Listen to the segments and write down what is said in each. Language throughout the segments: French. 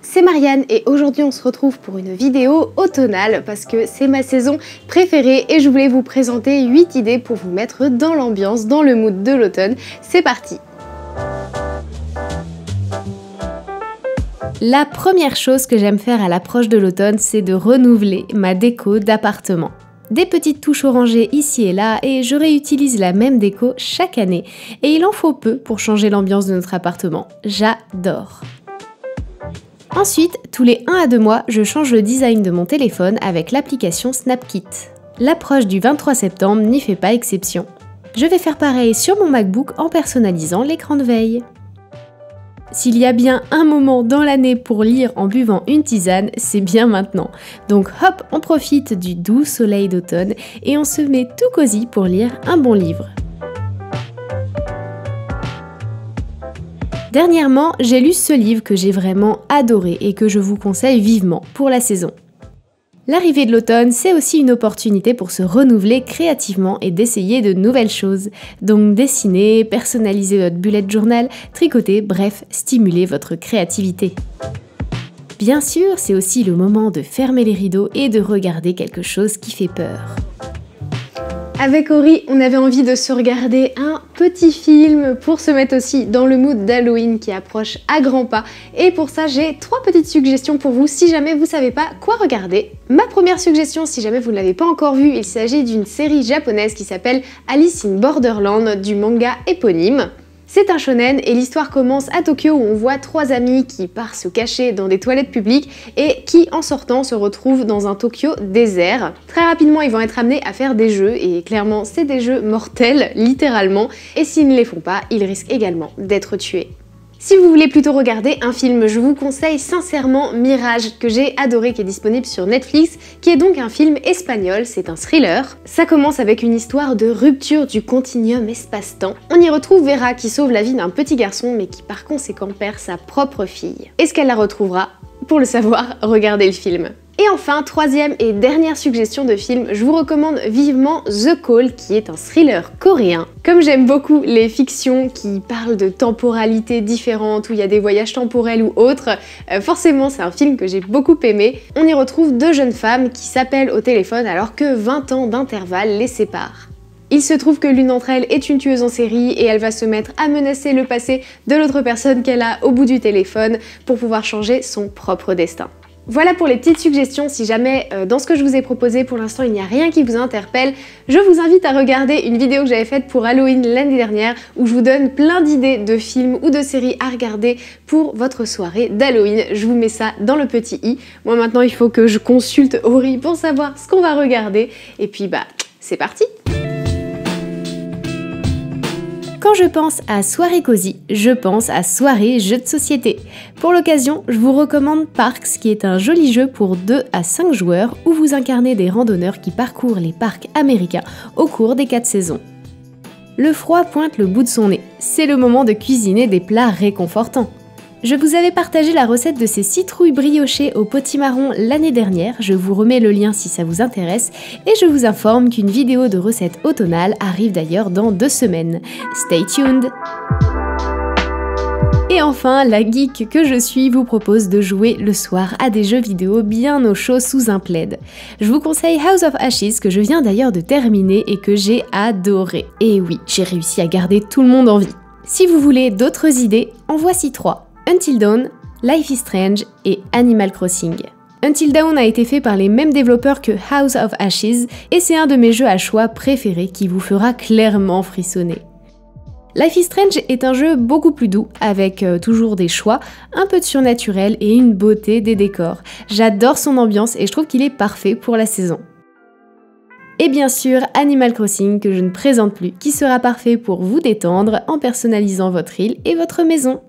c'est Marianne et aujourd'hui on se retrouve pour une vidéo automnale parce que c'est ma saison préférée et je voulais vous présenter 8 idées pour vous mettre dans l'ambiance, dans le mood de l'automne. C'est parti! La première chose que j'aime faire à l'approche de l'automne, c'est de renouveler ma déco d'appartement. Des petites touches orangées ici et là et je réutilise la même déco chaque année et il en faut peu pour changer l'ambiance de notre appartement. J'adore! Ensuite, tous les 1 à 2 mois, je change le design de mon téléphone avec l'application Snapkit. L'approche du 23 septembre n'y fait pas exception. Je vais faire pareil sur mon MacBook en personnalisant l'écran de veille. S'il y a bien un moment dans l'année pour lire en buvant une tisane, c'est bien maintenant. Donc hop, on profite du doux soleil d'automne et on se met tout cosy pour lire un bon livre. Dernièrement, j'ai lu ce livre que j'ai vraiment adoré et que je vous conseille vivement pour la saison. L'arrivée de l'automne, c'est aussi une opportunité pour se renouveler créativement et d'essayer de nouvelles choses. Donc dessiner, personnaliser votre bullet journal, tricoter, bref, stimuler votre créativité. Bien sûr, c'est aussi le moment de fermer les rideaux et de regarder quelque chose qui fait peur. Avec Ori, on avait envie de se regarder un petit film pour se mettre aussi dans le mood d'Halloween qui approche à grands pas. Et pour ça, j'ai 3 petites suggestions pour vous si jamais vous savez pas quoi regarder. Ma première suggestion, si jamais vous ne l'avez pas encore vue, il s'agit d'une série japonaise qui s'appelle Alice in Borderland du manga éponyme. C'est un shonen et l'histoire commence à Tokyo où on voit 3 amis qui partent se cacher dans des toilettes publiques et qui, en sortant, se retrouvent dans un Tokyo désert. Très rapidement, ils vont être amenés à faire des jeux et clairement, c'est des jeux mortels, littéralement. Et s'ils ne les font pas, ils risquent également d'être tués. Si vous voulez plutôt regarder un film, je vous conseille sincèrement Mirage, que j'ai adoré, qui est disponible sur Netflix, qui est donc un film espagnol, c'est un thriller. Ça commence avec une histoire de rupture du continuum espace-temps. On y retrouve Vera qui sauve la vie d'un petit garçon, mais qui par conséquent perd sa propre fille. Est-ce qu'elle la retrouvera? Pour le savoir, regardez le film. Et enfin, 3e et dernière suggestion de film, je vous recommande vivement The Call, qui est un thriller coréen. Comme j'aime beaucoup les fictions qui parlent de temporalités différentes, où il y a des voyages temporels ou autres, forcément c'est un film que j'ai beaucoup aimé. On y retrouve 2 jeunes femmes qui s'appellent au téléphone alors que 20 ans d'intervalle les séparent. Il se trouve que l'une d'entre elles est une tueuse en série et elle va se mettre à menacer le passé de l'autre personne qu'elle a au bout du téléphone pour pouvoir changer son propre destin. Voilà pour les petites suggestions. Si jamais dans ce que je vous ai proposé pour l'instant il n'y a rien qui vous interpelle, je vous invite à regarder une vidéo que j'avais faite pour Halloween l'année dernière où je vous donne plein d'idées de films ou de séries à regarder pour votre soirée d'Halloween. Je vous mets ça dans le petit i. Moi maintenant il faut que je consulte Ori pour savoir ce qu'on va regarder et puis bah c'est parti! Quand je pense à soirée cosy, je pense à soirée jeux de société. Pour l'occasion, je vous recommande Parks, qui est un joli jeu pour 2 à 5 joueurs où vous incarnez des randonneurs qui parcourent les parcs américains au cours des 4 saisons. Le froid pointe le bout de son nez, c'est le moment de cuisiner des plats réconfortants. Je vous avais partagé la recette de ces citrouilles briochées au potimarron l'année dernière, je vous remets le lien si ça vous intéresse, et je vous informe qu'une vidéo de recette automnale arrive d'ailleurs dans 2 semaines. Stay tuned! Et enfin, la geek que je suis vous propose de jouer le soir à des jeux vidéo bien au chaud sous un plaid. Je vous conseille House of Ashes que je viens d'ailleurs de terminer et que j'ai adoré. Et oui, j'ai réussi à garder tout le monde en vie. Si vous voulez d'autres idées, en voici 3. Until Dawn, Life is Strange et Animal Crossing. Until Dawn a été fait par les mêmes développeurs que House of Ashes et c'est un de mes jeux à choix préférés qui vous fera clairement frissonner. Life is Strange est un jeu beaucoup plus doux, avec toujours des choix, un peu de surnaturel et une beauté des décors. J'adore son ambiance et je trouve qu'il est parfait pour la saison. Et bien sûr, Animal Crossing, que je ne présente plus, qui sera parfait pour vous détendre en personnalisant votre île et votre maison.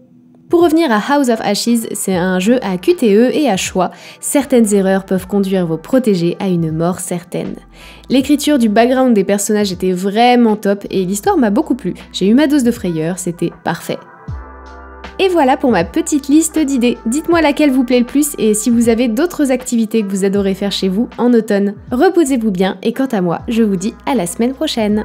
Pour revenir à House of Ashes, c'est un jeu à QTE et à choix. Certaines erreurs peuvent conduire vos protégés à une mort certaine. L'écriture du background des personnages était vraiment top et l'histoire m'a beaucoup plu. J'ai eu ma dose de frayeur, c'était parfait. Et voilà pour ma petite liste d'idées. Dites-moi laquelle vous plaît le plus et si vous avez d'autres activités que vous adorez faire chez vous en automne. Reposez-vous bien et quant à moi, je vous dis à la semaine prochaine.